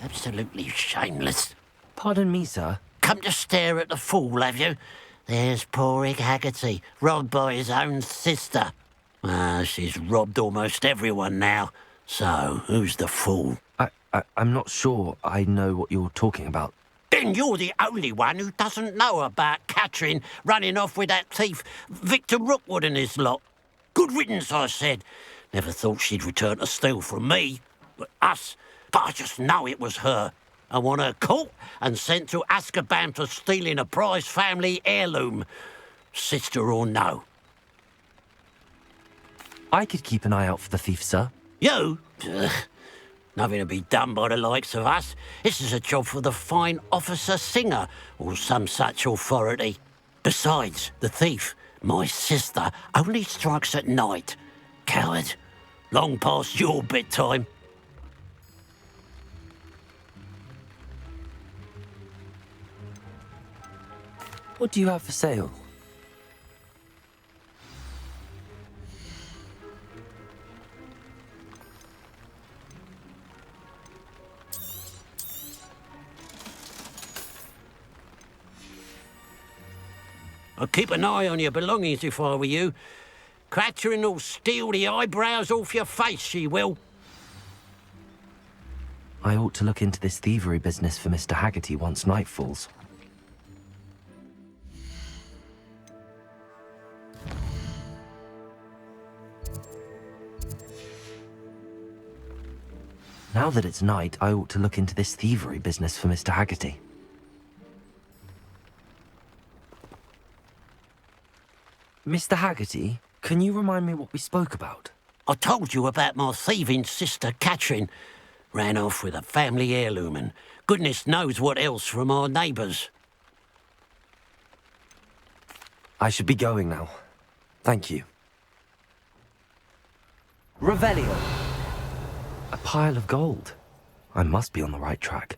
Absolutely shameless. Pardon me, sir. Come to stare at the fool, have you? There's poor Ig Haggerty, robbed by his own sister. She's robbed almost everyone now. So, who's the fool? I'm not sure I know what you're talking about. Then you're the only one who doesn't know about Catherine running off with that thief Victor Rookwood and his lot. Good riddance, I said. Never thought she'd return to steal from me, us. But I just know it was her. I want her caught and sent to Azkaban for stealing a prize family heirloom. Sister or no. I could keep an eye out for the thief, sir. You? Nothing to be done by the likes of us. This is a job for the fine officer Singer, or some such authority. Besides, the thief, my sister, only strikes at night. Coward. Long past your bedtime. What do you have for sale? I'd keep an eye on your belongings if I were you. Catherine will steal the eyebrows off your face, she will. I ought to look into this thievery business for Mr. Haggerty once night falls. Now that it's night, I ought to look into this thievery business for Mr. Haggerty. Mr. Haggerty, can you remind me what we spoke about? I told you about my thieving sister Catherine. Ran off with a family heirloom and goodness knows what else from our neighbours. I should be going now. Thank you. Revelio. A pile of gold. I must be on the right track.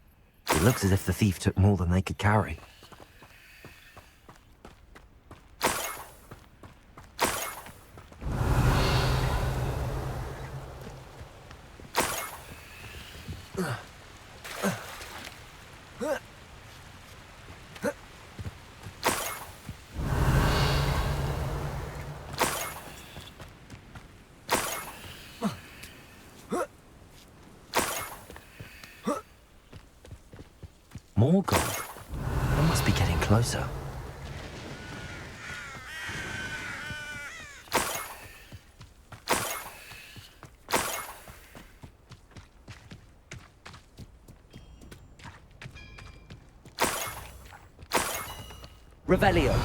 It looks as if the thief took more than they could carry. More gold. I must be getting closer. Revelio.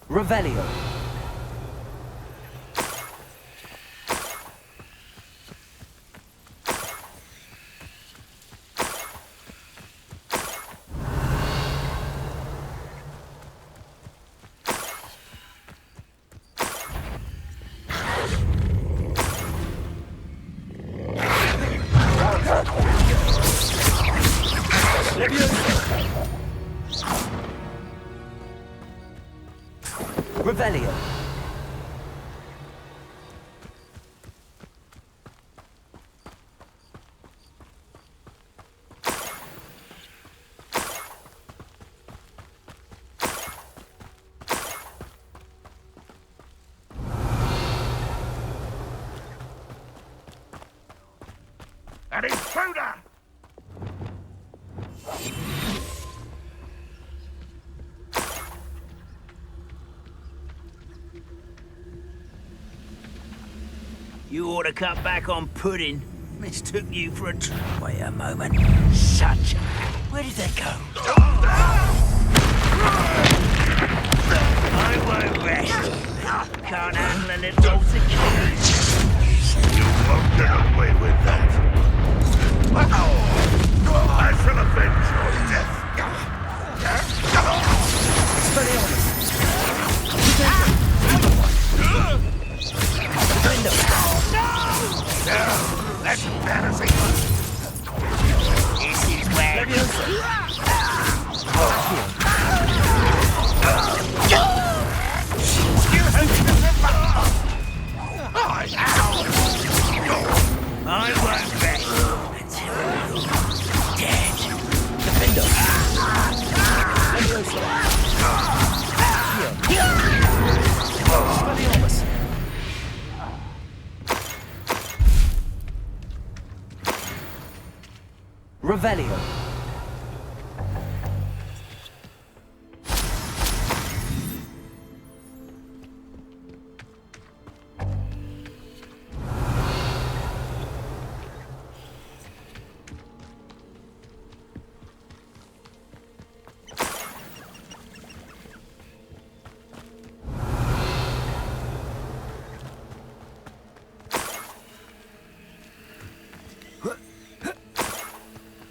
Revelio. Revelio. An intruder! You ought to cut back on pudding. Mistook you for a... Wait a moment. Such... Where did they go? I won't rest. can't handle a little old security. You won't get away with that. I shall avenge your death. No, that's embarrassing. This is where I won't rest until you're dead. Revelio.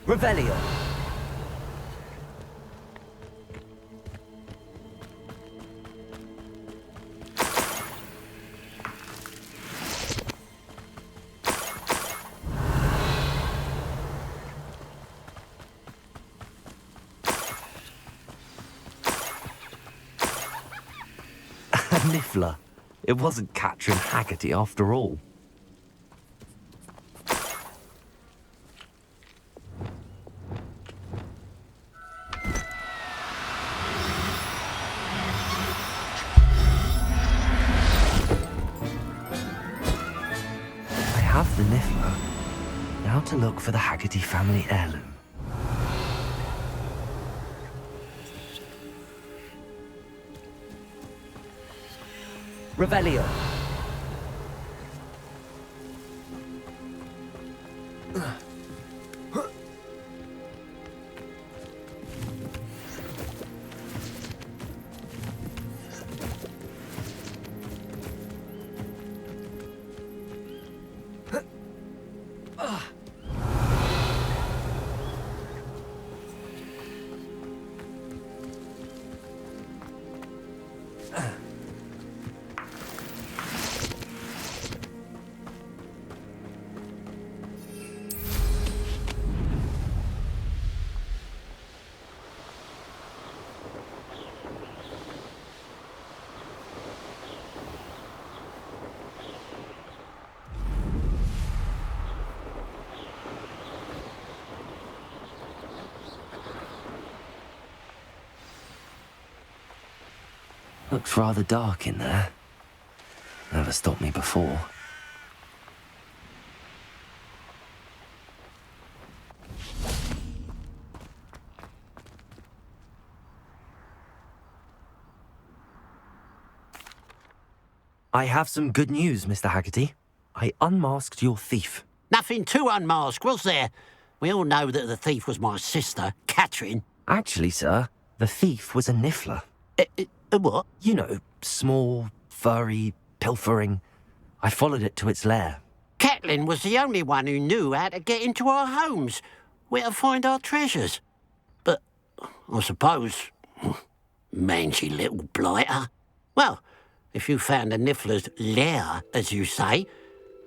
Revelio. Niffler. It wasn't Catherine Haggerty after all. I have the Niffler. Now to look for the Haggerty family heirloom. Revelio. Looks rather dark in there. Never stopped me before. I have some good news, Mr. Haggerty. I unmasked your thief. Nothing to unmask, was there? We all know that the thief was my sister, Catherine. Actually, sir, the thief was a Niffler. A what? You know, small, furry, pilfering. I followed it to its lair. Catelyn was the only one who knew how to get into our homes, where to find our treasures. But I suppose, mangy little blighter. Well, if you found the Niffler's lair, as you say,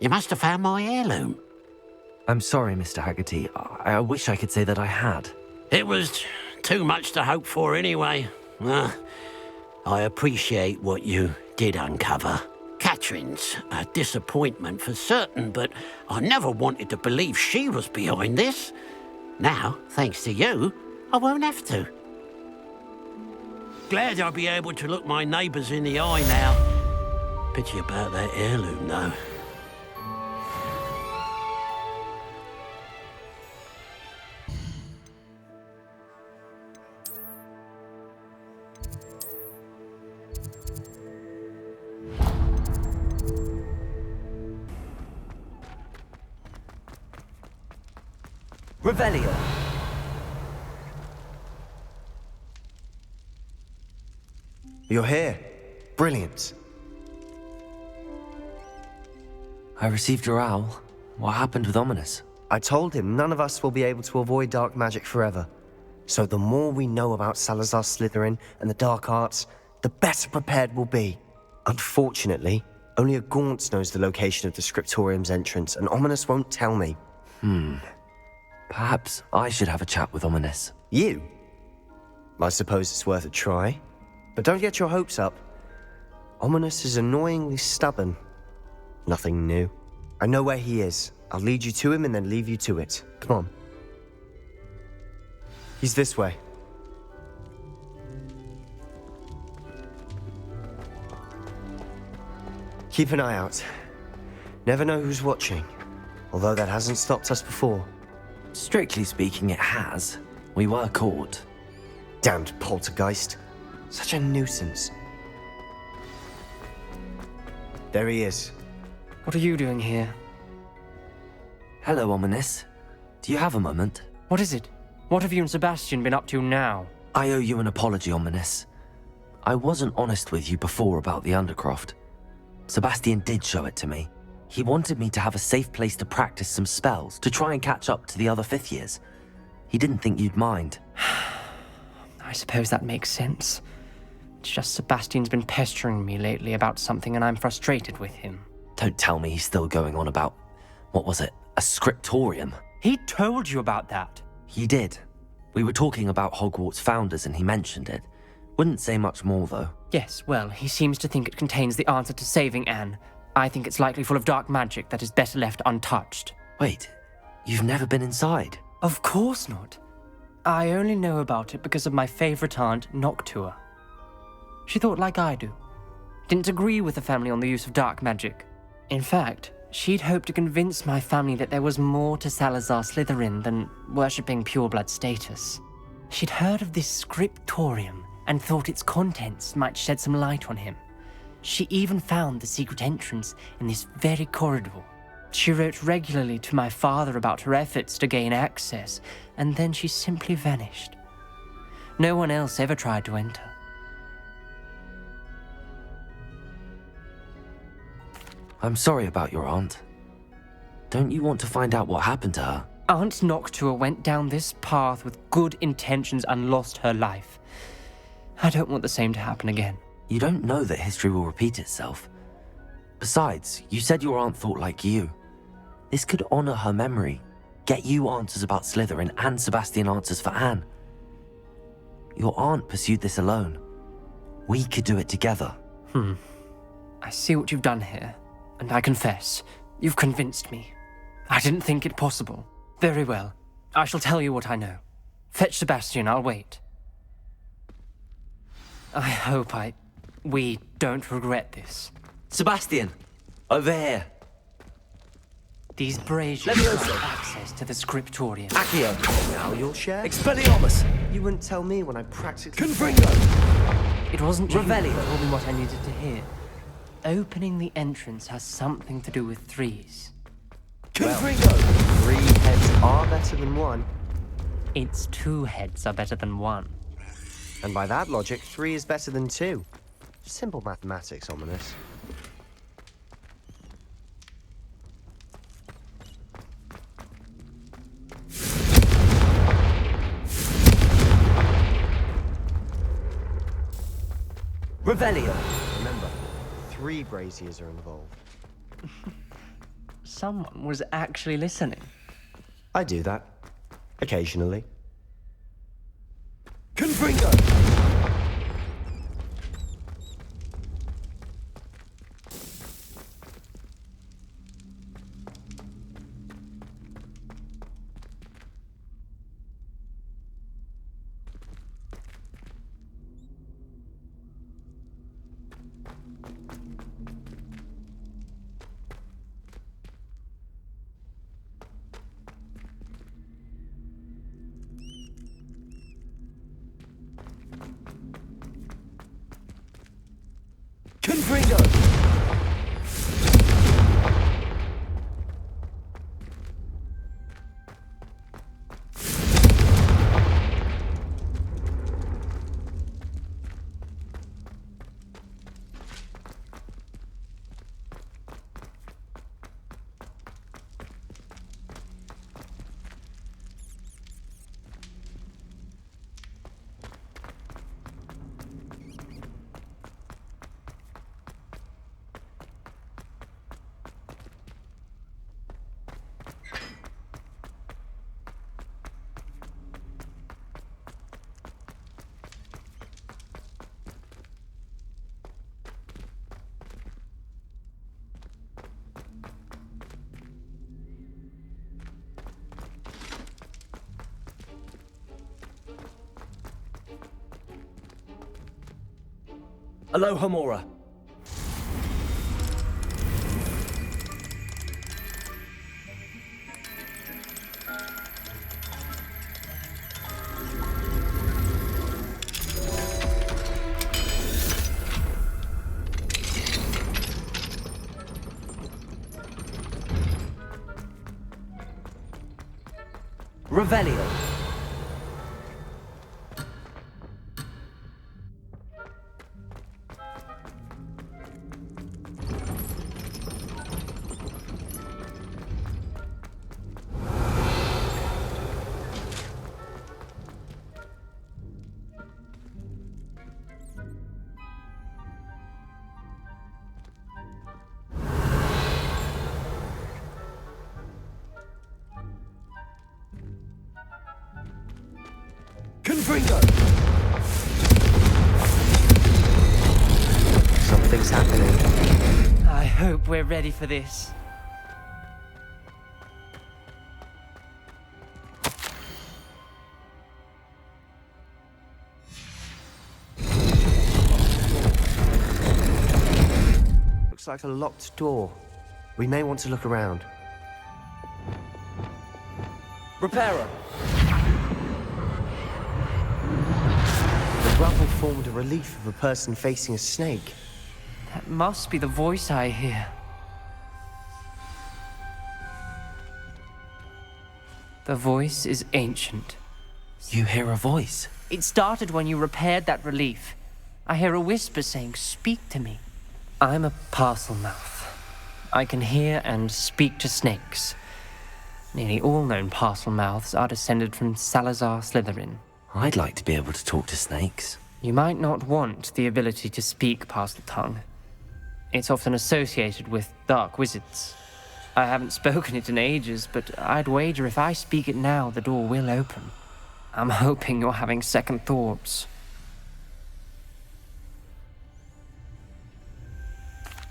you must have found my heirloom. I'm sorry, Mr. Haggerty. I wish I could say that I had. It was too much to hope for anyway. I appreciate what you did uncover. Catherine's a disappointment for certain, but I never wanted to believe she was behind this. Now, thanks to you, I won't have to. Glad I'll be able to look my neighbours in the eye now. Pity about that heirloom, though. Revelio. You're here. Brilliant. I received your owl. What happened with Ominous? I told him none of us will be able to avoid dark magic forever. So the more we know about Salazar Slytherin and the dark arts, the better prepared we'll be. Unfortunately, only a Gaunt knows the location of the Scriptorium's entrance, and Ominous won't tell me. Perhaps I should have a chat with Ominous. You? I suppose it's worth a try. But don't get your hopes up. Ominous is annoyingly stubborn. Nothing new. I know where he is. I'll lead you to him and then leave you to it. Come on. He's this way. Keep an eye out. Never know who's watching. Although that hasn't stopped us before. Strictly speaking, it has. We were caught. Damned poltergeist. Such a nuisance. There he is. What are you doing here? Hello, Ominous. Do you have a moment? What is it? What have you and Sebastian been up to now? I owe you an apology, Ominous. I wasn't honest with you before about the Undercroft. Sebastian did show it to me. He wanted me to have a safe place to practice some spells, to try and catch up to the other fifth years. He didn't think you'd mind. I suppose that makes sense. It's just Sebastian's been pestering me lately about something and I'm frustrated with him. Don't tell me he's still going on about, what was it, a scriptorium? He told you about that. He did. We were talking about Hogwarts founders and he mentioned it. Wouldn't say much more, though. Yes, well, he seems to think it contains the answer to saving Anne. I think it's likely full of dark magic that is better left untouched. Wait, you've never been inside? Of course not. I only know about it because of my favorite aunt, Noctua. She thought like I do. Didn't agree with the family on the use of dark magic. In fact, she'd hoped to convince my family that there was more to Salazar Slytherin than worshipping pureblood status. She'd heard of this scriptorium and thought its contents might shed some light on him. She even found the secret entrance in this very corridor. She wrote regularly to my father about her efforts to gain access, and then she simply vanished. No one else ever tried to enter. I'm sorry about your aunt. Don't you want to find out what happened to her? Aunt Noctua went down this path with good intentions and lost her life. I don't want the same to happen again. You don't know that history will repeat itself. Besides, you said your aunt thought like you. This could honor her memory, get you answers about Slytherin and Sebastian answers for Anne. Your aunt pursued this alone. We could do it together. I see what you've done here, and I confess, you've convinced me. I didn't think it possible. Very well. I shall tell you what I know. Fetch Sebastian, I'll wait. I hope we don't regret this. Sebastian! Over here! These braziers have access to the scriptorium. Accio! Now you'll share? Expelliarmus! You wouldn't tell me when I practically... Confringo! It wasn't you Revelio. who told me what I needed to hear. Opening the entrance has something to do with threes. Confringo! 3 heads are better than 1. Its 2 heads are better than 1. And by that logic, 3 is better than 2. Simple mathematics, Ominous. Revelio! Remember, 3 braziers are involved. Someone was actually listening. I do that. Occasionally. Confringo! Aloha Mora. Revelio. Confringo! Something's happening. I hope we're ready for this. Looks like a locked door. We may want to look around. Reparo. The rubble formed a relief of a person facing a snake. That must be the voice I hear. The voice is ancient. You hear a voice. It started when you repaired that relief. I hear a whisper saying, "Speak to me." I'm a parcel mouth. I can hear and speak to snakes. Nearly all known parcel mouths are descended from Salazar Slytherin. I'd like to be able to talk to snakes. You might not want the ability to speak parcel tongue. It's often associated with dark wizards. I haven't spoken it in ages, but I'd wager if I speak it now, the door will open. I'm hoping you're having second thoughts.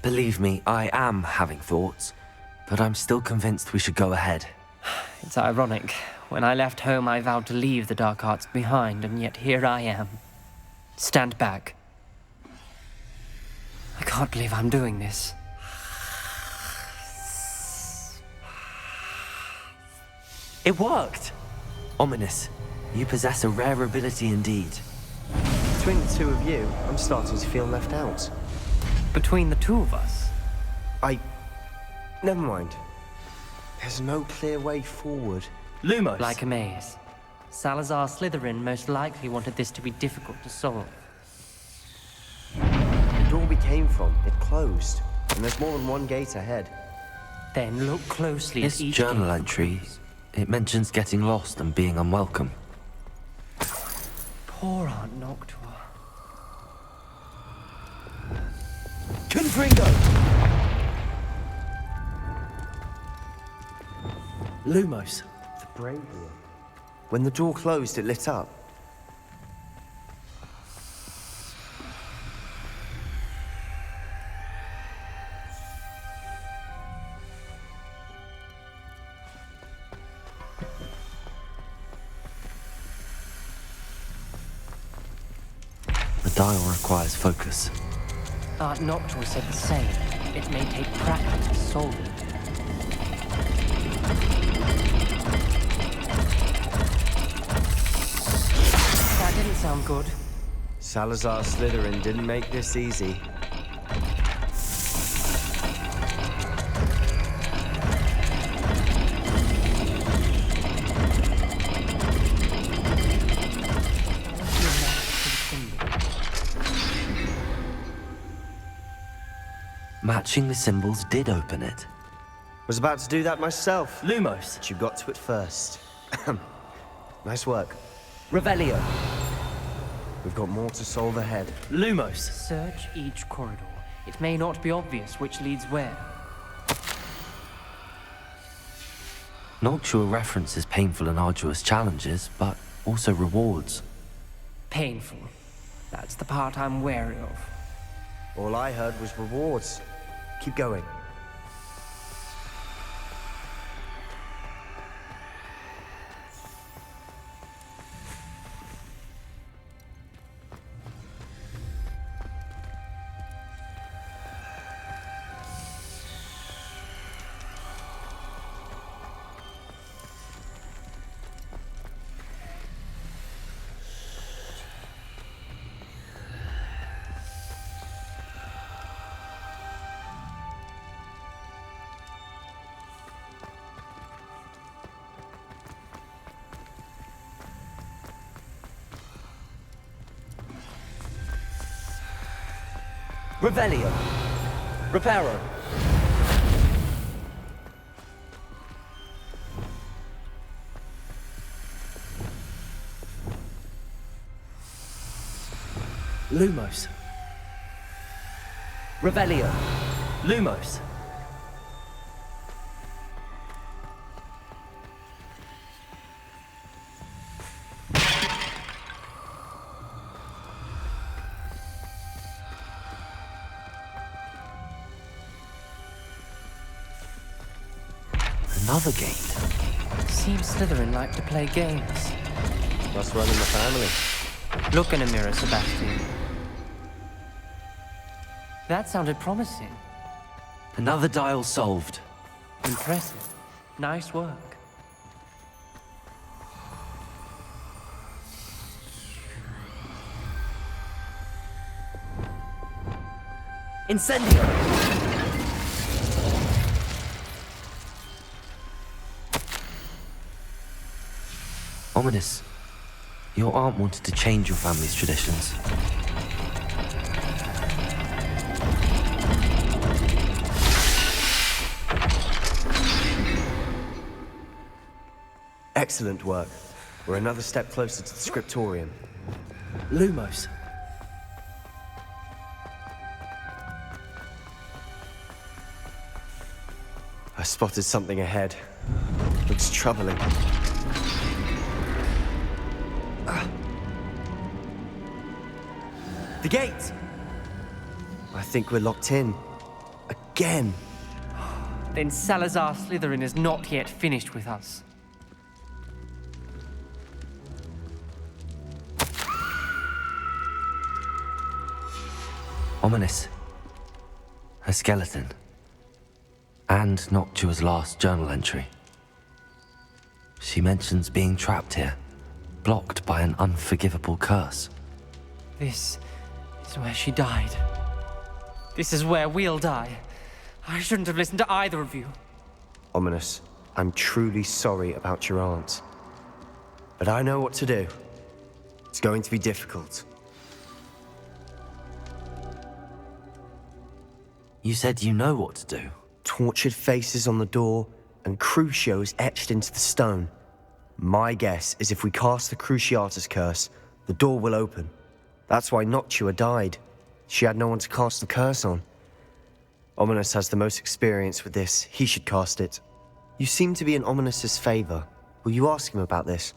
Believe me, I am having thoughts, but I'm still convinced we should go ahead. It's ironic. When I left home, I vowed to leave the dark arts behind, and yet here I am. Stand back. I can't believe I'm doing this. It worked! Ominous. You possess a rare ability indeed. Between the two of you, I'm starting to feel left out. Between the two of us, Never mind. There's no clear way forward. Lumos. like a maze. Salazar Slytherin most likely wanted this to be difficult to solve. The door we came from, it closed. And there's more than one gate ahead. Then look closely This at each journal gate. entry, it mentions getting lost and being unwelcome. Poor Aunt Noctua. Confringo! Lumos. The bravery. When the door closed, it lit up. The dial requires focus. Aunt Noctua said the same. It may take practice to solve it. That didn't sound good. Salazar Slytherin didn't make this easy. Matching the symbols did open it. Was about to do that myself. Lumos. But you got to it first. Nice work. Revelio. We've got more to solve ahead. Lumos. Search each corridor. It may not be obvious which leads where. Noctua references painful and arduous challenges, but also rewards. Painful. That's the part I'm wary of. All I heard was rewards. Keep going. Revelio. Reparo. Lumos. Revelio. Lumos. Another gate. Seems Slytherin like to play games. Must run in the family. Look in a mirror, Sebastian. That sounded promising. Another dial solved. Impressive. Nice work. Incendio! Ominous. Your aunt wanted to change your family's traditions. Excellent work. We're another step closer to the Scriptorium. Lumos. I spotted something ahead. Looks troubling. The gate! I think we're locked in. Again. Then Salazar Slytherin is not yet finished with us. Ominous. A skeleton. And Noctua's last journal entry. She mentions being trapped here, blocked by an unforgivable curse. This is where she died. This is where we'll die. I shouldn't have listened to either of you. Ominous, I'm truly sorry about your aunt. But I know what to do. It's going to be difficult. You said you know what to do. Tortured faces on the door, and Crucio is etched into the stone. My guess is if we cast the Cruciatus Curse, the door will open. That's why Noctua died. She had no one to cast the curse on. Ominous has the most experience with this. He should cast it. You seem to be in Ominous's favor. Will you ask him about this?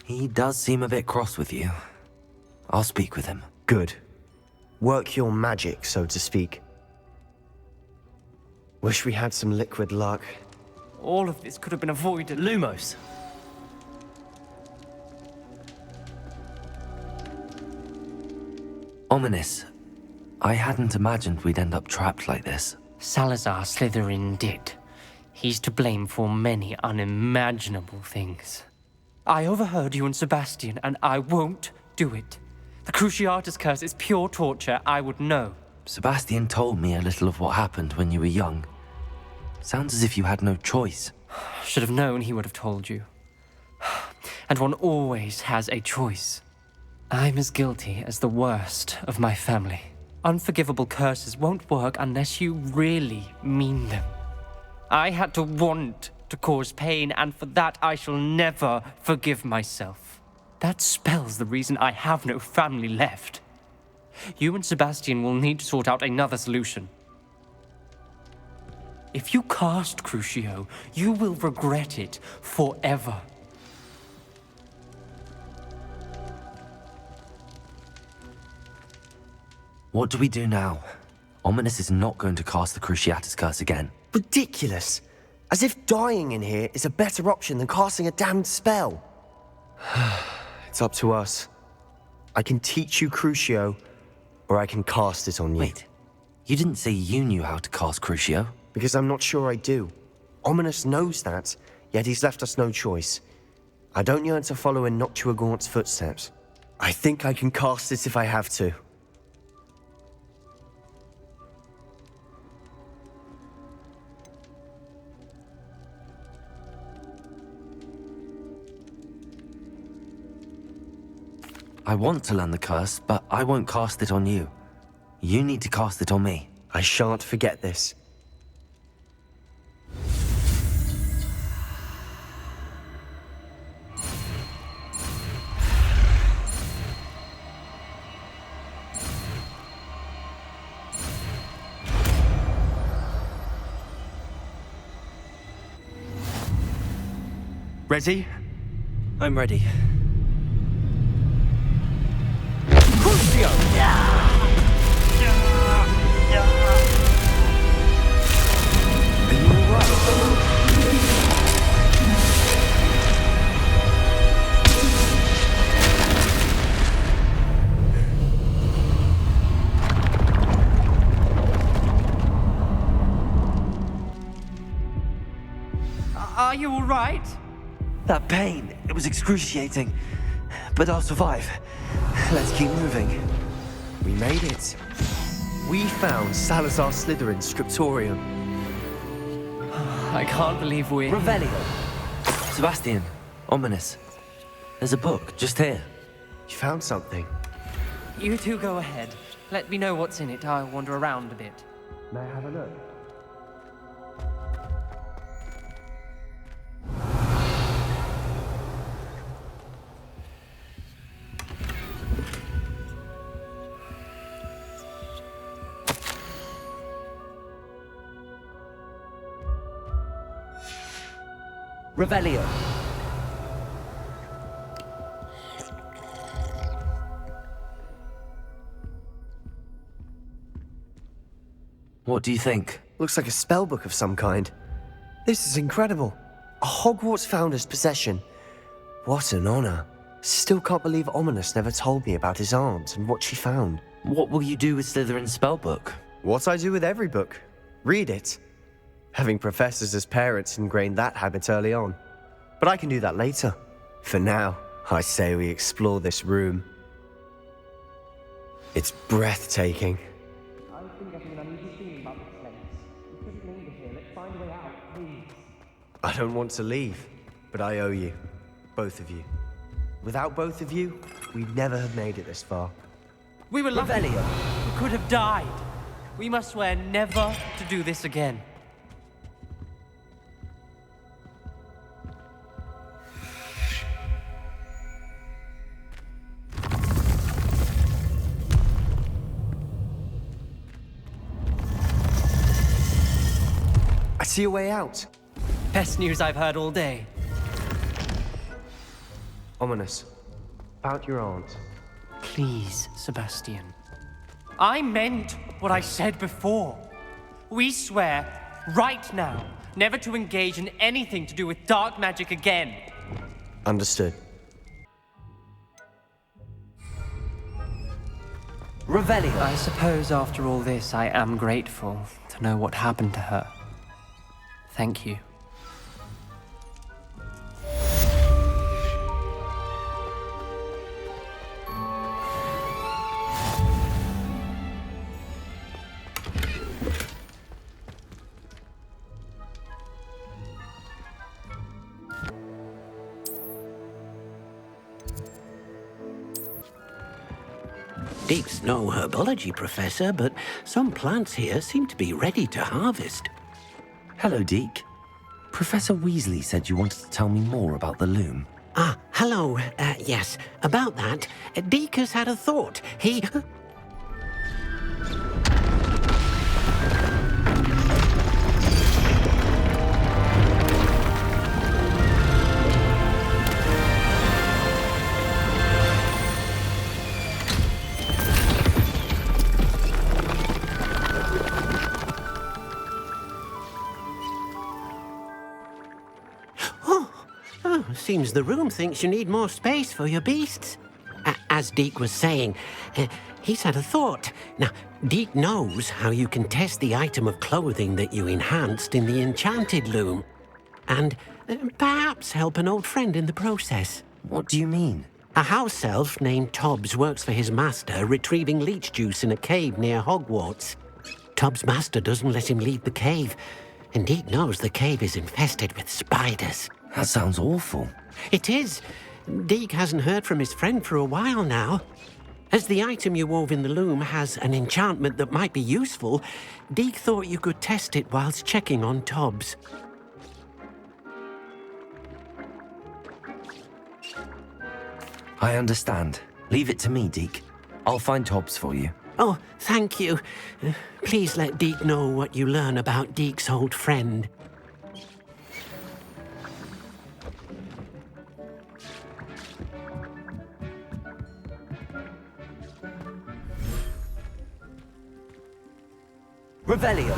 He does seem a bit cross with you. I'll speak with him. Good. Work your magic, so to speak. Wish we had some liquid luck. All of this could have been avoided. Lumos. Ominous. I hadn't imagined we'd end up trapped like this. Salazar Slytherin did. He's to blame for many unimaginable things. I overheard you and Sebastian, and I won't do it. The Cruciatus Curse is pure torture, I would know. Sebastian told me a little of what happened when you were young. Sounds as if you had no choice. Should have known he would have told you. And one always has a choice. I'm as guilty as the worst of my family. Unforgivable curses won't work unless you really mean them. I had to want to cause pain, and for that I shall never forgive myself. That spells the reason I have no family left. You and Sebastian will need to sort out another solution. If you cast Crucio, you will regret it forever. What do we do now? Ominous is not going to cast the Cruciatus Curse again. Ridiculous. As if dying in here is a better option than casting a damned spell. It's up to us. I can teach you Crucio, or I can cast it on you. Wait, you didn't say you knew how to cast Crucio? Because I'm not sure I do. Ominous knows that, yet he's left us no choice. I don't yearn to follow in Noctua Gaunt's footsteps. I think I can cast it if I have to. I want to learn the curse, but I won't cast it on you. You need to cast it on me. I shan't forget this. Ready? I'm ready. Crucio! Are you all right? That pain, it was excruciating. But I'll survive. Let's keep moving. We made it. We found Salazar Slytherin Scriptorium. I can't believe we... Revelio. Sebastian, ominous. There's a book just here. You found something. You two go ahead. Let me know what's in it. I'll wander around a bit. May I have a look? Revelio. What do you think? Looks like a spellbook of some kind. This is incredible. A Hogwarts founder's possession. What an honor. Still can't believe Ominous never told me about his aunt and what she found. What will you do with Slytherin's spellbook? What I do with every book. Read it. Having professors as parents ingrained that habit early on. But I can do that later. For now, I say we explore this room. It's breathtaking. I was getting an uneasy feeling about this place. We couldn't linger here. Let's find a way out, please. I don't want to leave, but I owe you. Both of you. Without both of you, we'd never have made it this far. We were lucky. Revelio. We could have died. We must swear never to do this again. I see a way out. Best news I've heard all day. Ominous. About your aunt. Please, Sebastian. I meant what I said before. We swear, right now, never to engage in anything to do with dark magic again. Understood. Revelio. I suppose after all this, I am grateful to know what happened to her. Thank you. Deek's no herbology professor, but some plants here seem to be ready to harvest. Hello, Deke. Professor Weasley said you wanted to tell me more about the loom. Ah, hello. Yes, about that. Deek has had a thought. He... Seems the room thinks you need more space for your beasts. As Deek was saying, he's had a thought. Now, Deek knows how you can test the item of clothing that you enhanced in the enchanted loom. And perhaps help an old friend in the process. What do you mean? A house elf named Tobbs works for his master retrieving leech juice in a cave near Hogwarts. Tobbs' master doesn't let him leave the cave, and Deek knows the cave is infested with spiders. That sounds awful. It is. Deke hasn't heard from his friend for a while now. As the item you wove in the loom has an enchantment that might be useful, Deke thought you could test it whilst checking on Tobbs. I understand. Leave it to me, Deke. I'll find Tobbs for you. Oh, thank you. Please let Deke know what you learn about Deke's old friend. Revelio.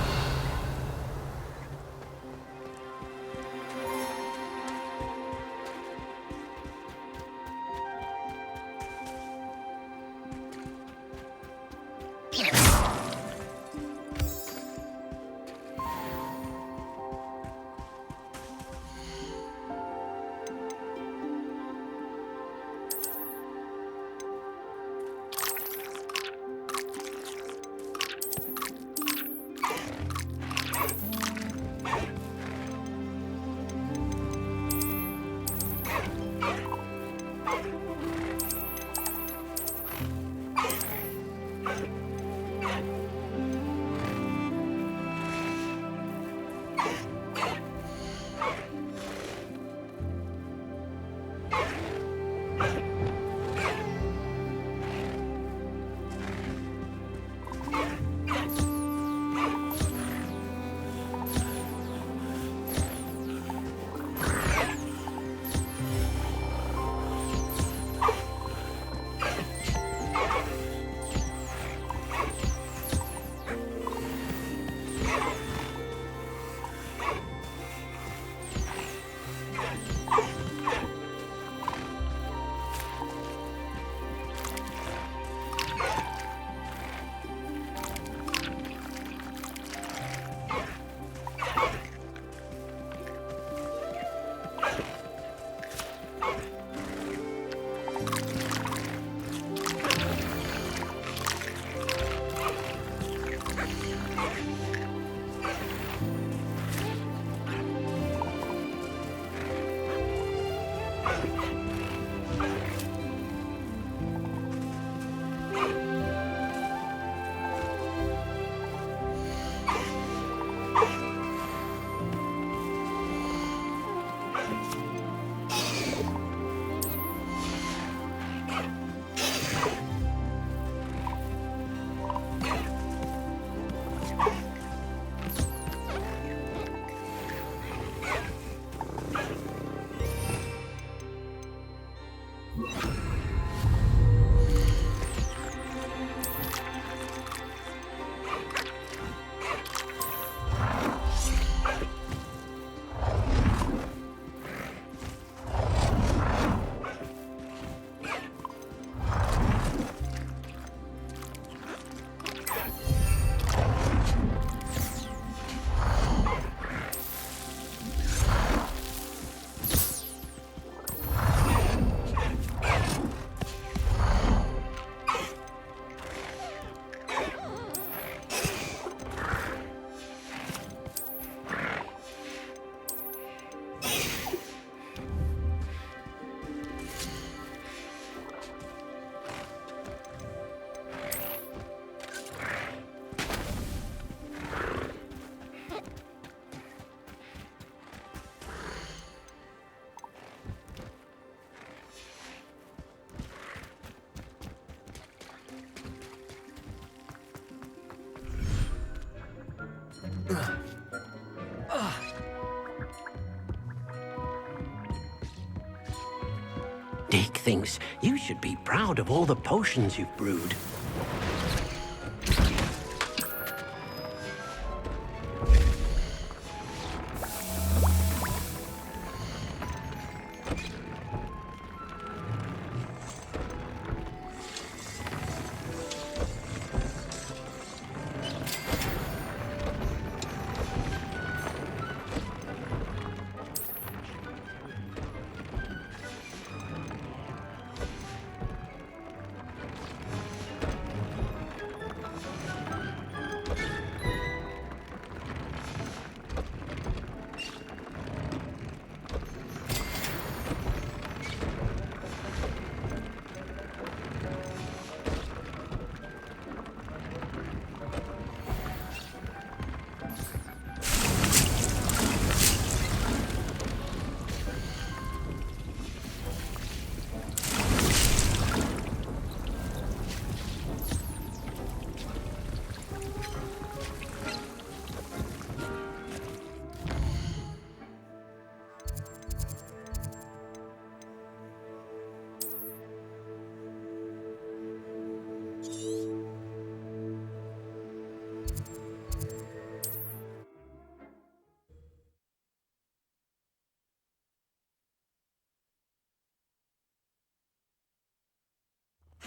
Deke thinks you should be proud of all the potions you've brewed.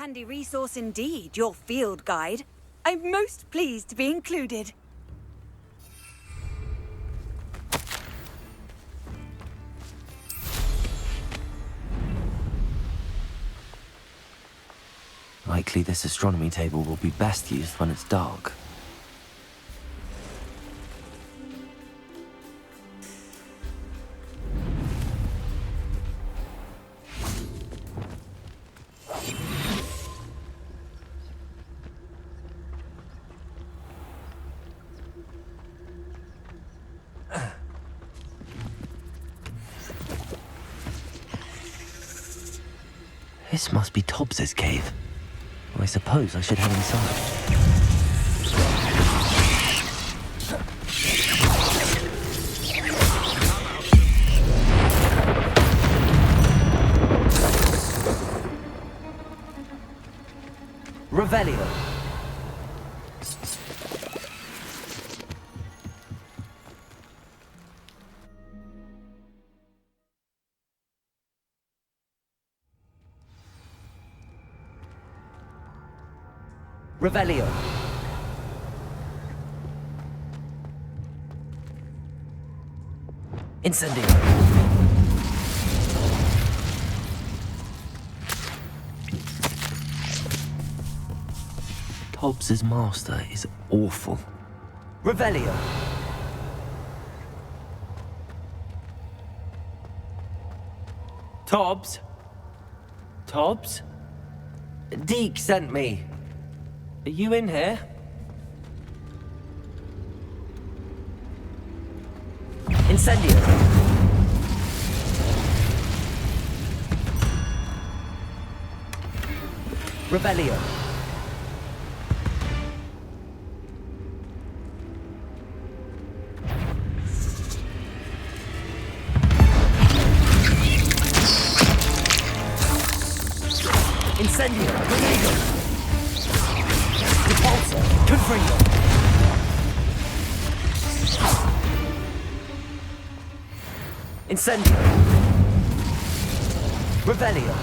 Handy resource indeed, your field guide. I'm most pleased to be included. Likely this astronomy table will be best used when it's dark. This must be Tobbs's cave. I suppose I should head inside. Revelio. Revelio. Incendio. Tobbs's master is awful. Revelio. Tobbs? Tobbs? Deke sent me. Are you in here? Incendio. Revelio. Incendio. Renego. Repulsor. Confringo. Incendio. Revelio.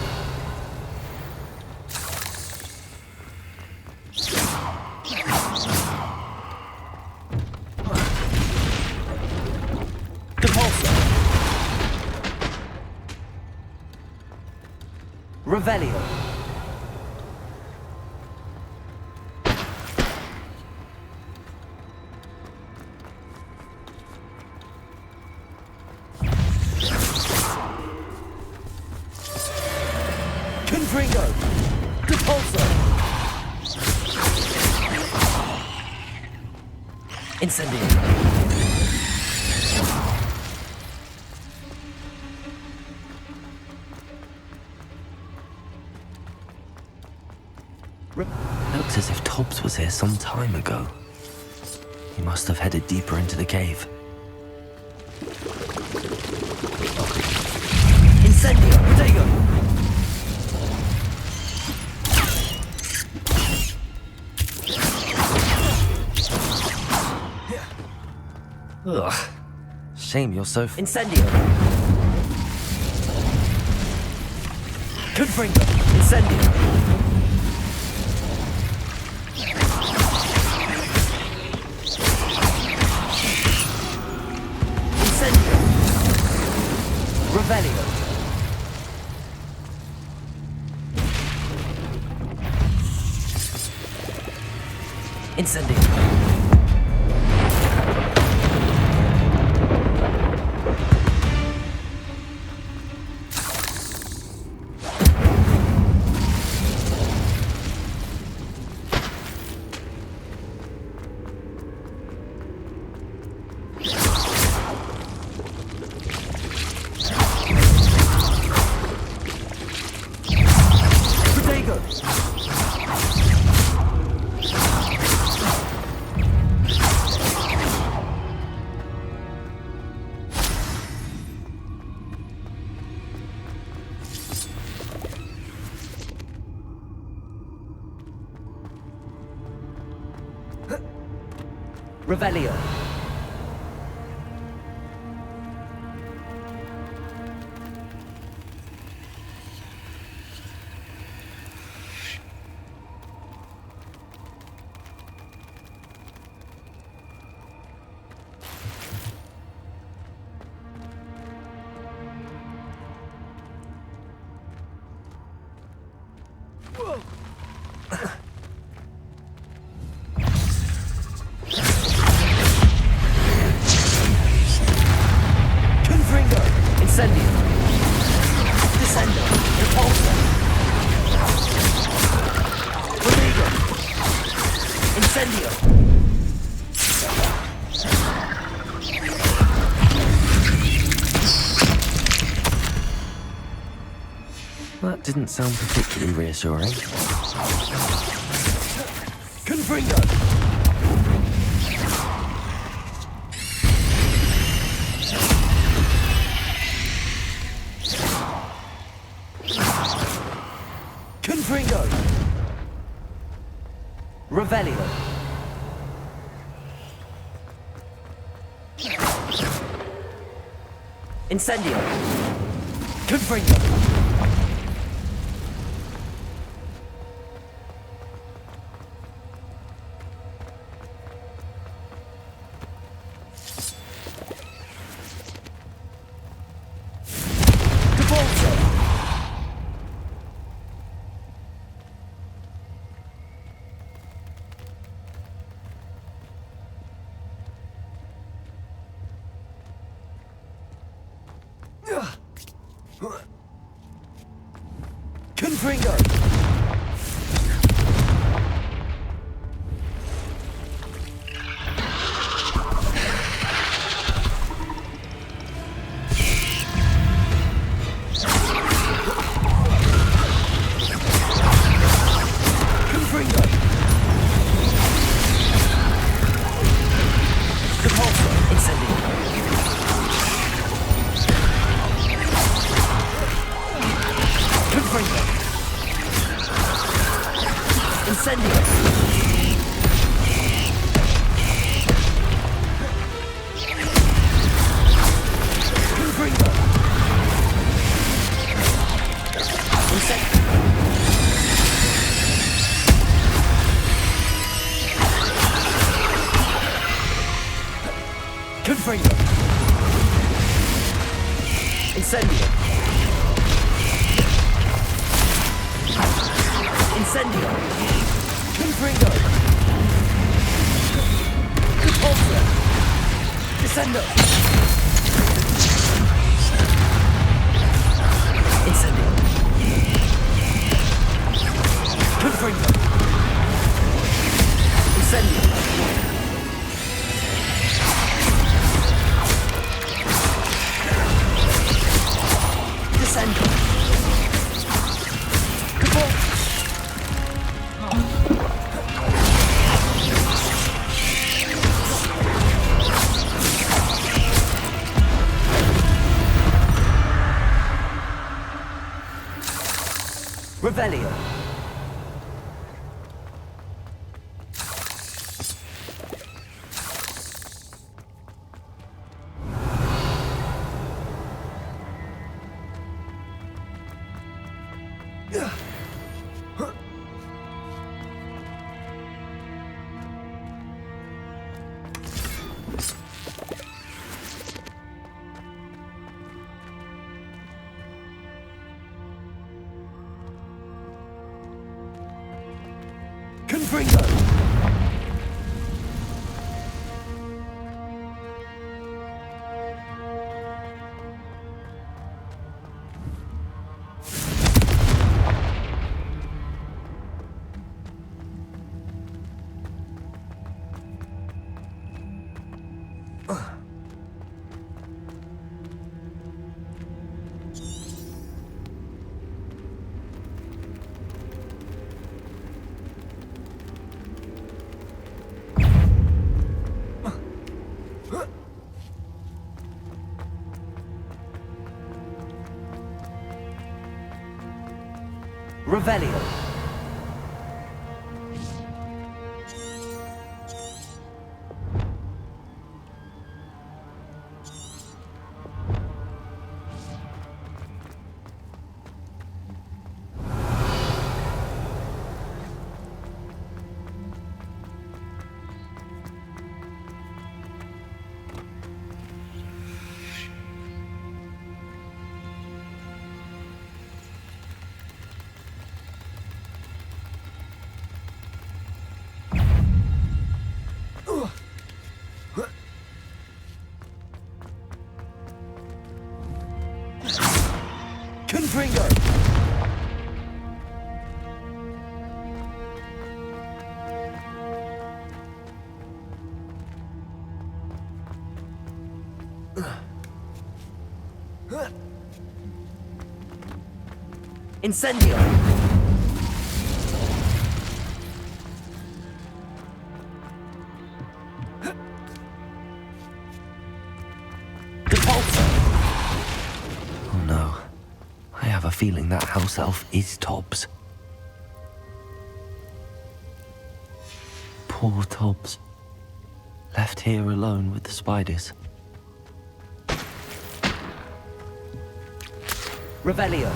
Repulsor. Revelio. Confringo! Repulsor! Incendio! Looks as if Tobbs was here some time ago. He must have headed deeper into the cave. Incendio! Protego! Ugh. Shame you're so... Incendio! Confringo! Incendio! Incendio! Revelio! Incendio! Revelio. Incendio! That didn't sound particularly reassuring. Confringo! Confringo! Revelio! Incendio! Confringo! Confringo! Confringo! Repulsor! Incendio! Confringo! Incendio! Confringo! Incendio! Confringo! Incendio! Incendio! Confringo! Repulsor! Descendo! Incendio! Confringo! Incendio! Descendo! Kaboom! Revelio. Confringo! Revelio. Incendio! Oh no. I have a feeling that house elf is Tobbs. Poor Tobbs. Left here alone with the spiders. Revelio.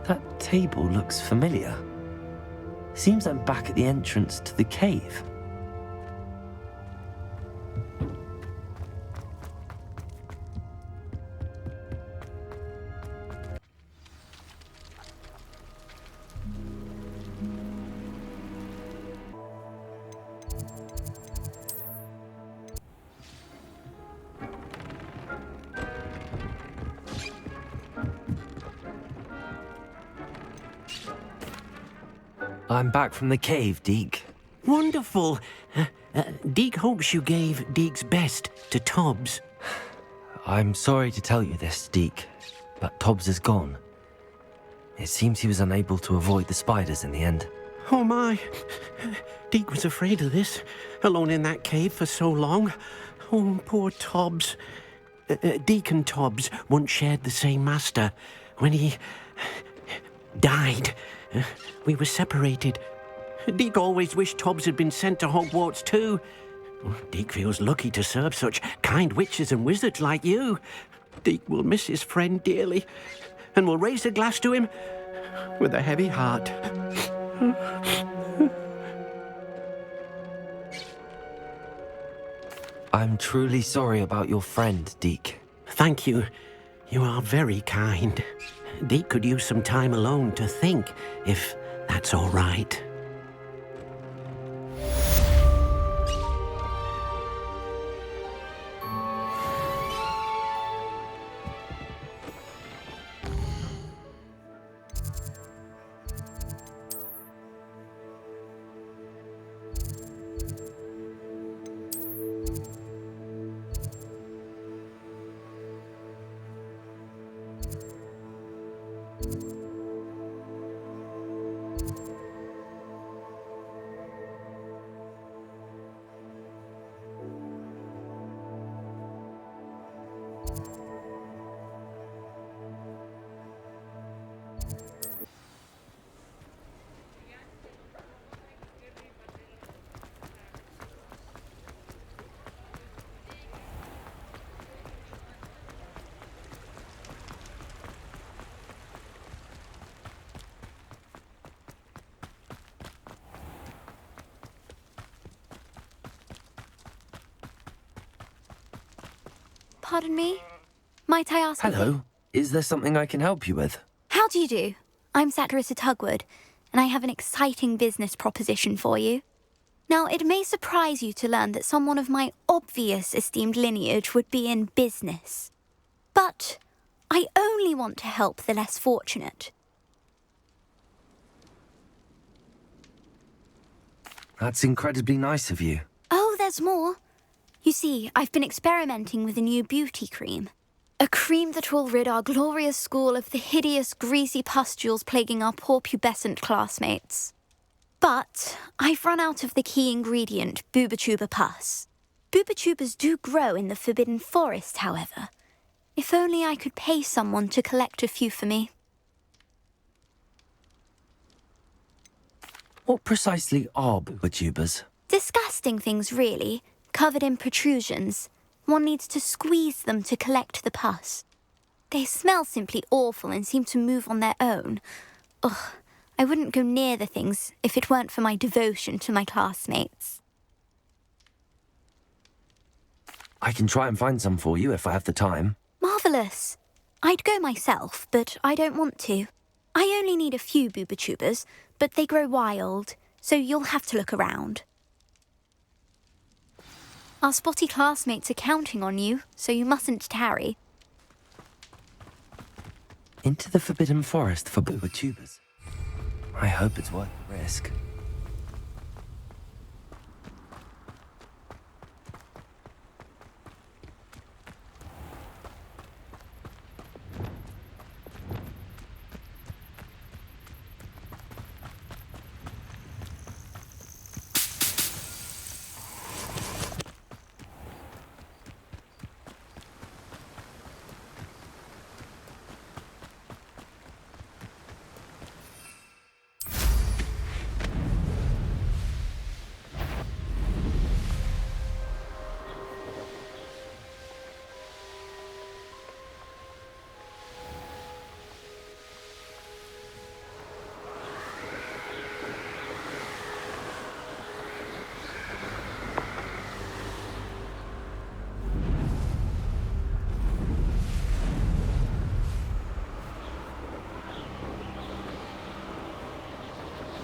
That table looks familiar. Seems I'm back at the entrance to the cave. I'm back from the cave, Deke. Wonderful. Deke hopes you gave Deke's best to Tobbs. I'm sorry to tell you this, Deke, but Tobbs is gone. It seems he was unable to avoid the spiders in the end. Oh my. Deke was afraid of this, alone in that cave for so long. Oh, poor Tobbs. Deke and Tobbs once shared the same master. When he died, we were separated. Deke always wished Tobbs had been sent to Hogwarts too. Deke feels lucky to serve such kind witches and wizards like you. Deke will miss his friend dearly, and will raise a glass to him with a heavy heart. I'm truly sorry about your friend, Deke. Thank you. You are very kind. Deke could use some time alone to think, if that's all right. Pardon me? Might I ask? Hello. Is there something I can help you with? How do you do? I'm Satirissa Tugwood, and I have an exciting business proposition for you. Now, it may surprise you to learn that someone of my obvious esteemed lineage would be in business. But I only want to help the less fortunate. That's incredibly nice of you. Oh, there's more. You see, I've been experimenting with a new beauty cream. A cream that will rid our glorious school of the hideous, greasy pustules plaguing our poor pubescent classmates. But I've run out of the key ingredient, Booba-Tuba pus. Booba-Tubas do grow in the Forbidden Forest, however. If only I could pay someone to collect a few for me. What precisely are boobatubers? Disgusting things, really, covered in protrusions. One needs to squeeze them to collect the pus. They smell simply awful and seem to move on their own. Ugh, I wouldn't go near the things if it weren't for my devotion to my classmates. I can try and find some for you if I have the time. Marvellous. I'd go myself, but I don't want to. I only need a few boobatubers, but they grow wild, so you'll have to look around. Our spotty classmates are counting on you, so you mustn't tarry. Into the Forbidden Forest for boobatubers. I hope it's worth the risk.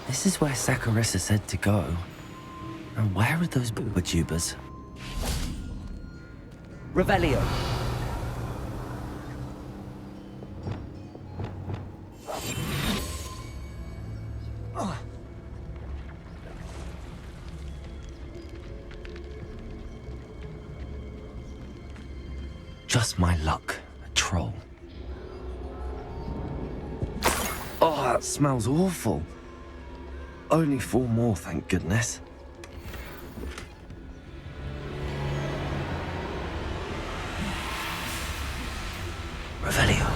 This is where Saccharissa said to go. And where are those boobatubers? Revelio. Just my luck. A troll. Oh, that smells awful. Only 4 more, thank goodness. Revelio.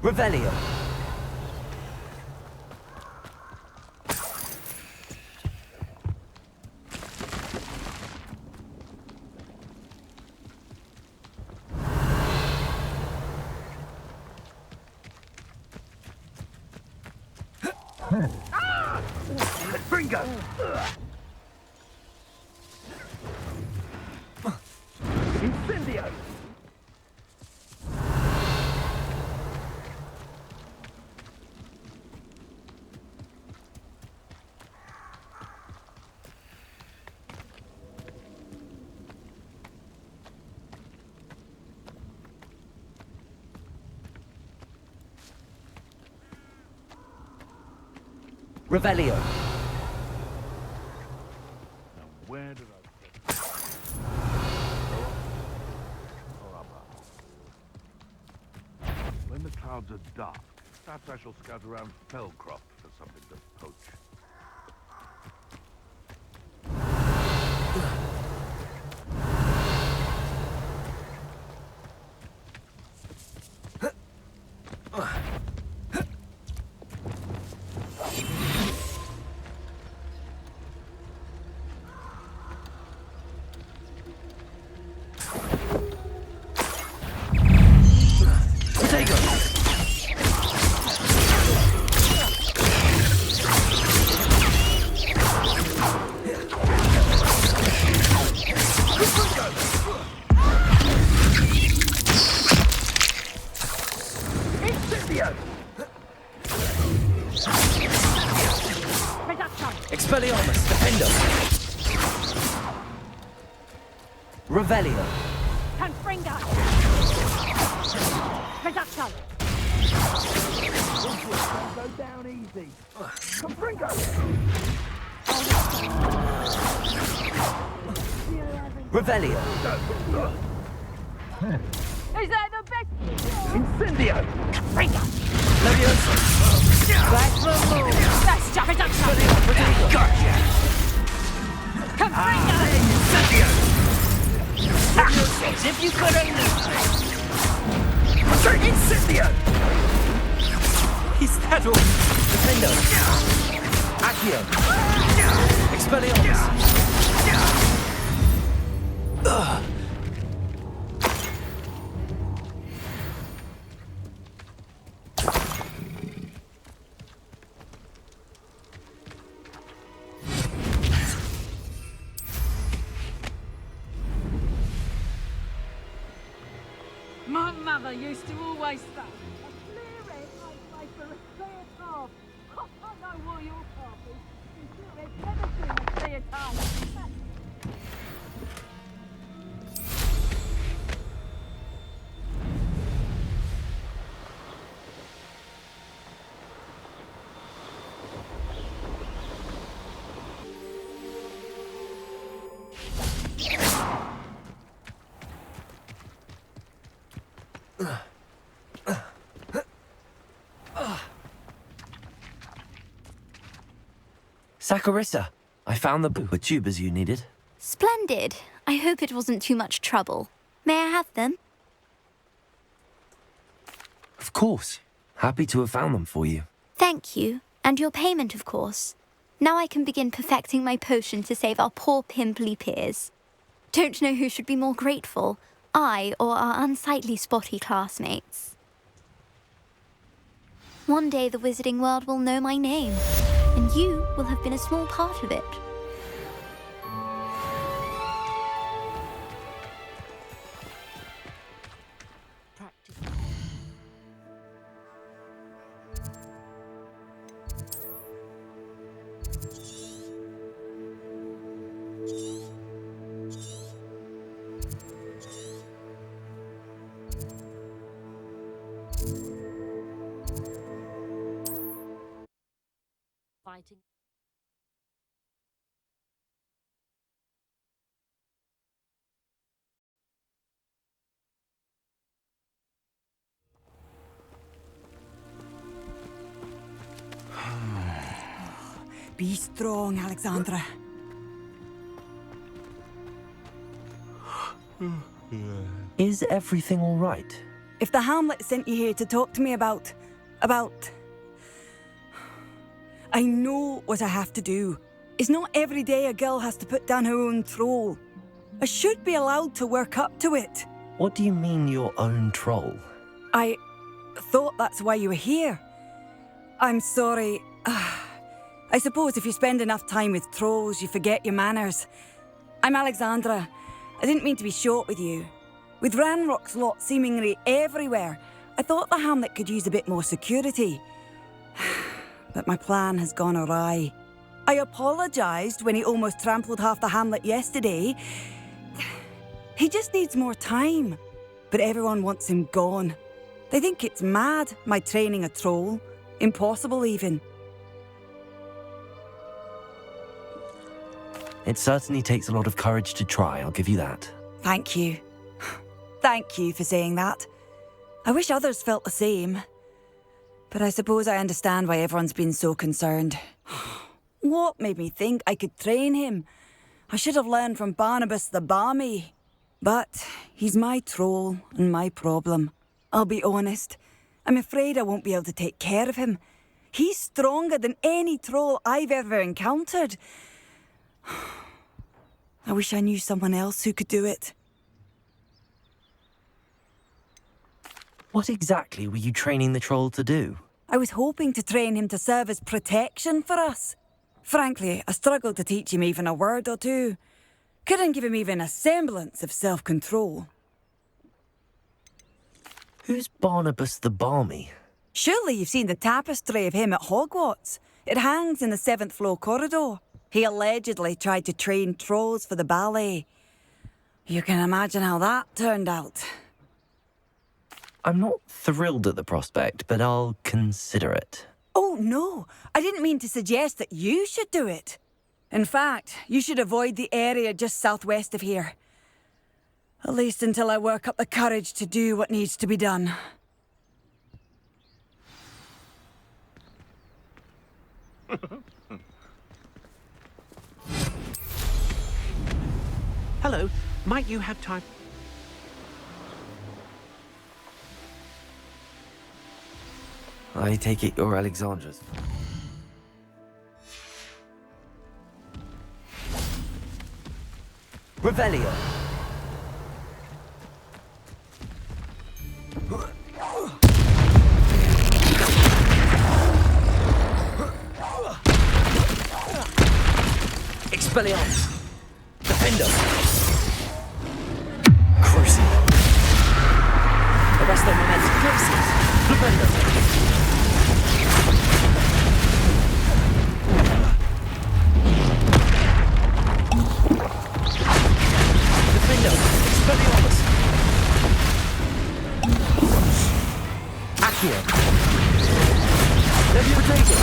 Revelio. Bringo! Incendio! Revelio. Where did I... When the clouds are dark, perhaps I shall scout around Fellcroft for something to poach. Expelliarmus, Defender. Revelio. Confringo! Reducto! Go down easy. Confringo! Revelio. Is that the best? Incendio! Confringo! Leviosa. That's just Reducto! Gotcha! Confringo! Incendio! As if you could only... Incendio! Is that all? Defender. Accio. Expelliarmus. My mother used to always say, a clear head makes way for a clear path. I don't know what your path is. You clear head never seen a clear path. Saccharissa, I found the tubers you needed. Splendid. I hope it wasn't too much trouble. May I have them? Of course. Happy to have found them for you. Thank you. And your payment, of course. Now I can begin perfecting my potion to save our poor pimply peers. Don't know who should be more grateful, I or our unsightly spotty classmates. One day the wizarding world will know my name, and you will have been a small part of it. Fighting. Be strong, Alexandra. Is everything all right? If the Hamlet sent you here to talk to me about... I know what I have to do. It's not every day a girl has to put down her own troll. I should be allowed to work up to it. What do you mean your own troll? I thought that's why you were here. I'm sorry. I suppose if you spend enough time with trolls, you forget your manners. I'm Alexandra. I didn't mean to be short with you. With Ranrock's lot seemingly everywhere, I thought the hamlet could use a bit more security. But my plan has gone awry. I apologised when he almost trampled half the hamlet yesterday. He just needs more time. But everyone wants him gone. They think it's mad, my training a troll. Impossible, even. It certainly takes a lot of courage to try, I'll give you that. Thank you. Thank you for saying that. I wish others felt the same. But I suppose I understand why everyone's been so concerned. What made me think I could train him? I should have learned from Barnabas the Balmy. But he's my troll and my problem. I'll be honest. I'm afraid I won't be able to take care of him. He's stronger than any troll I've ever encountered. I wish I knew someone else who could do it. What exactly were you training the troll to do? I was hoping to train him to serve as protection for us. Frankly, I struggled to teach him even a word or two. Couldn't give him even a semblance of self-control. Who's Barnabas the Balmy? Surely you've seen the tapestry of him at Hogwarts. It hangs in the 7th floor corridor. He allegedly tried to train trolls for the ballet. You can imagine how that turned out. I'm not thrilled at the prospect, but I'll consider it. Oh, no. I didn't mean to suggest that you should do it. In fact, you should avoid the area just southwest of here. At least until I work up the courage to do what needs to be done. Hello, might you have time? I take it you're Alexandra's. Revelio. Expelliarmus. Defender. Crucio. Arresto momentum. Glimpses. Defender. Expelliarmus. Accio. Leviotator.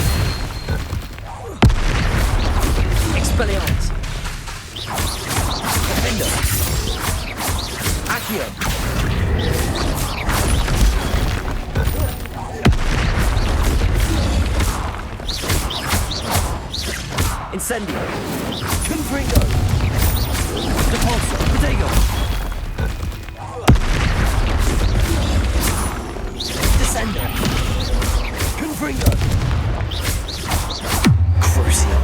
Expelliarmus. Defender. Accio. Incendio. Confringo. Repulsor. Protego. Descender. Confringo. Crucio.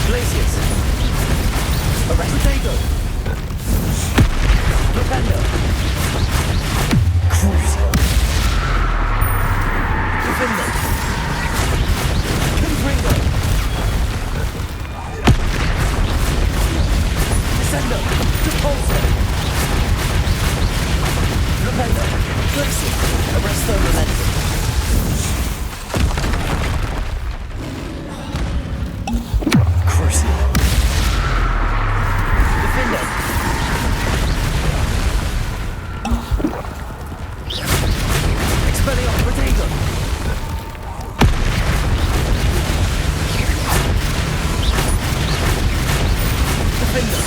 Glacius. Protego. Defender. Crucio. Defender. Confringo. Descender. Repulsor. Defender. Glacius. Arresto momentum. Crucio. Defender. Expelliarmus. Protego. Defender.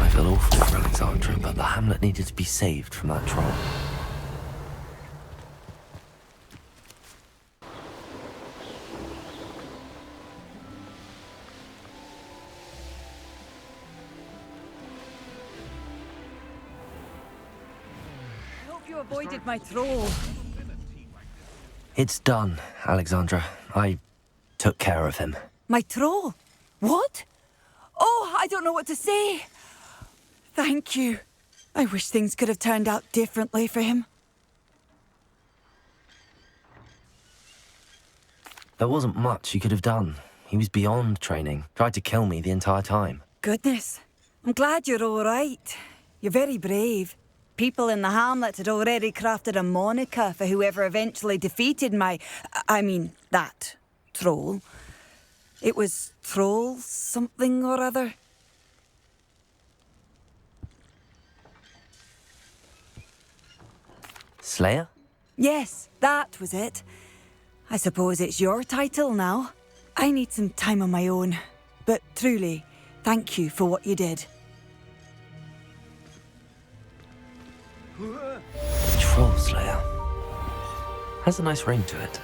I feel awful for Alexandra, but the hamlet needed to be saved from that troll. I hope you avoided my troll. It's done, Alexandra. I took care of him. My troll? What? Oh, I don't know what to say. Thank you. I wish things could have turned out differently for him. There wasn't much you could have done. He was beyond training. Tried to kill me the entire time. Goodness. I'm glad you're all right. You're very brave. People in the hamlet had already crafted a moniker for whoever eventually defeated that troll. It was Troll something or other. Slayer? Yes, that was it. I suppose it's your title now. I need some time on my own. But truly, thank you for what you did. Troll Slayer. Has a nice ring to it.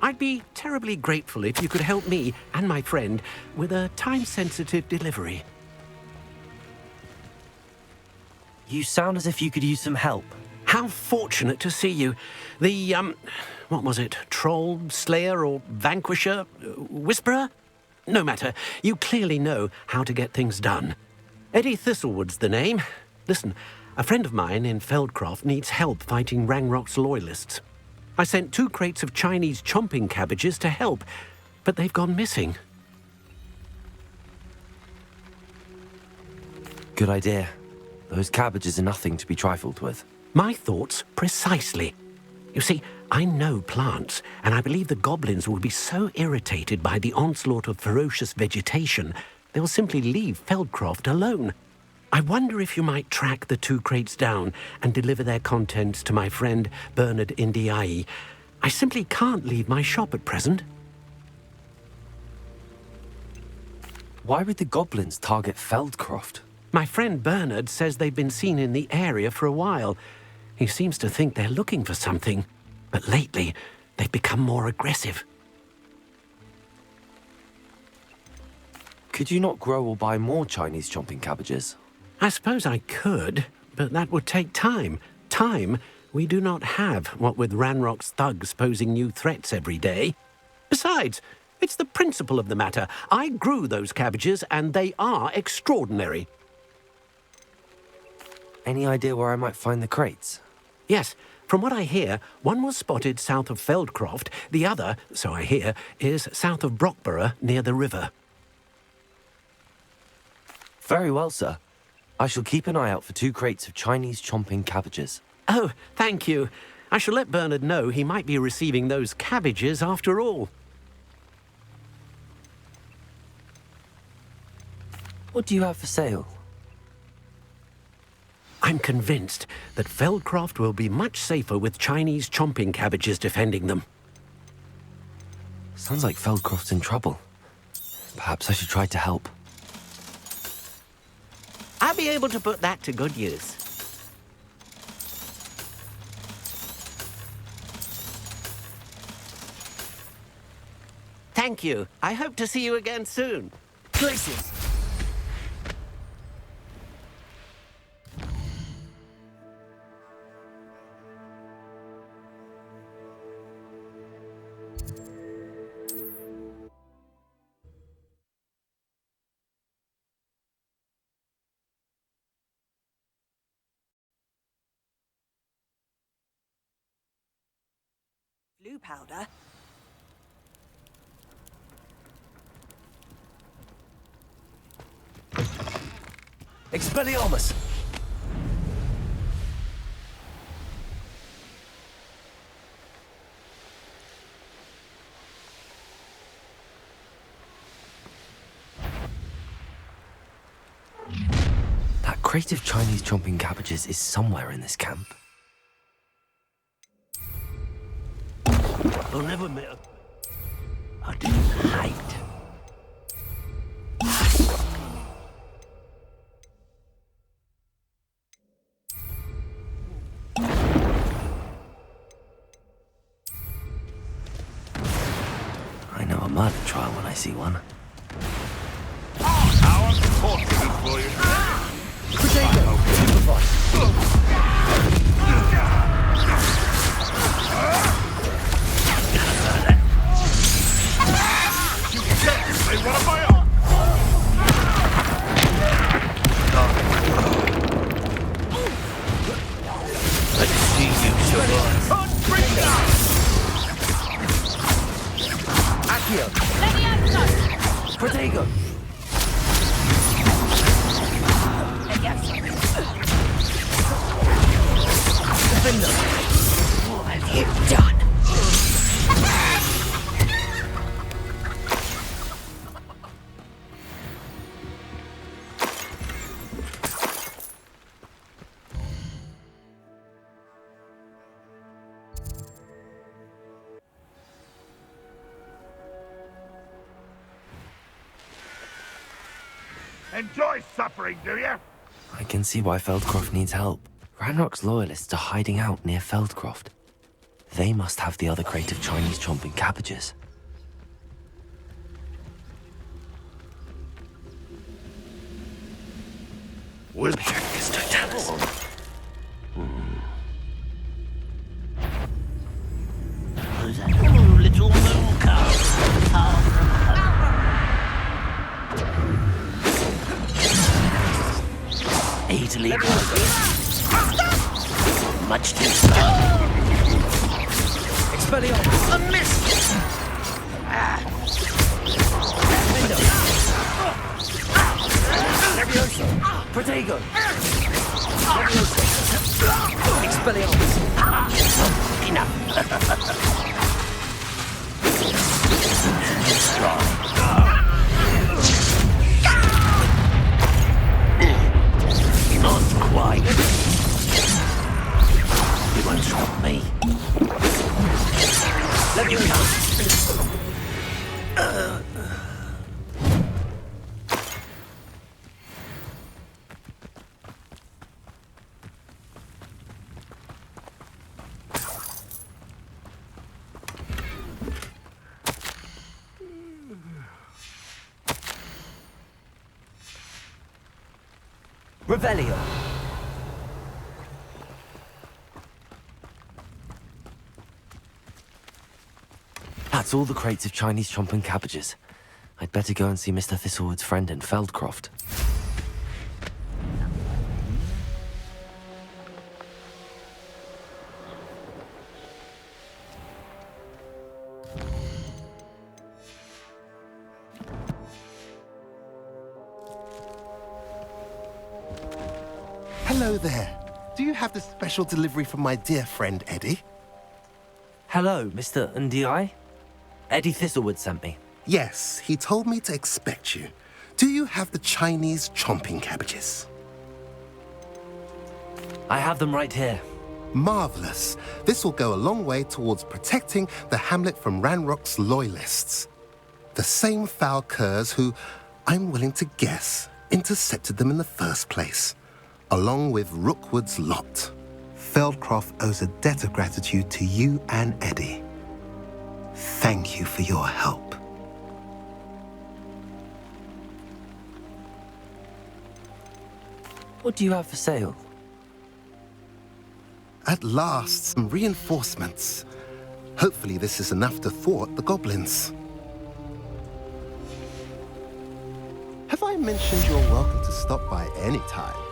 I'd be terribly grateful if you could help me and my friend with a time-sensitive delivery. You sound as if you could use some help. How fortunate to see you. The, what was it? Troll, Slayer, or Vanquisher? Whisperer? No matter. You clearly know how to get things done. Eddie Thistlewood's the name. Listen, a friend of mine in Feldcroft needs help fighting Rangrock's loyalists. I sent 2 crates of Chinese chomping cabbages to help, but they've gone missing. Good idea. Those cabbages are nothing to be trifled with. My thoughts precisely. You see, I know plants, and I believe the goblins will be so irritated by the onslaught of ferocious vegetation, they'll simply leave Feldcroft alone. I wonder if you might track the 2 crates down and deliver their contents to my friend Bernard Indiai. I simply can't leave my shop at present. Why would the goblins target Feldcroft? My friend Bernard says they've been seen in the area for a while. He seems to think they're looking for something, but lately they've become more aggressive. Could you not grow or buy more Chinese chomping cabbages? I suppose I could, but that would take time. Time we do not have, what with Ranrock's thugs posing new threats every day. Besides, it's the principle of the matter. I grew those cabbages, and they are extraordinary. Any idea where I might find the crates? Yes, from what I hear, one was spotted south of Feldcroft, the other, so I hear, is south of Brockborough near the river. Very well, sir. I shall keep an eye out for 2 crates of Chinese chomping cabbages. Oh, thank you. I shall let Bernard know he might be receiving those cabbages after all. What do you have for sale? I'm convinced that Feldcroft will be much safer with Chinese chomping cabbages defending them. Sounds like Feldcroft's in trouble. Perhaps I should try to help. I'll be able to put that to good use. Thank you. I hope to see you again soon. Places. Blue powder? Expelliarmus! That crate of Chinese chomping cabbages is somewhere in this camp. I'll never met a height. I know a murder trial when I see one. Our for you. Potato, They want to buy up. Let's see you survive. Accio, Let me out, son! Protego. Defender. What have you done? Enjoy suffering, do you? I can see why Feldcroft needs help. Ranrock's loyalists are hiding out near Feldcroft. They must have the other crate of Chinese chomping cabbages. With Who's that little moon cow? Easily much too slow. Expelliarmus. A miss! Levioso. Protego. Expelliarmus. Enough. Not quite. You won't stop me. Let you come. Revelio. That's all the crates of Chinese chomping cabbages. I'd better go and see Mr. Thistlewood's friend in Feldcroft. Hello there. Do you have the special delivery from my dear friend Eddie? Hello, Mr. Ndi? Eddie Thistlewood sent me. Yes, he told me to expect you. Do you have the Chinese chomping cabbages? I have them right here. Marvelous. This will go a long way towards protecting the hamlet from Ranrock's loyalists. The same foul curs who, I'm willing to guess, intercepted them in the first place, along with Rookwood's lot. Feldcroft owes a debt of gratitude to you and Eddie. Thank you for your help. What do you have for sale? At last, some reinforcements. Hopefully this is enough to thwart the goblins. Have I mentioned you're welcome to stop by any time?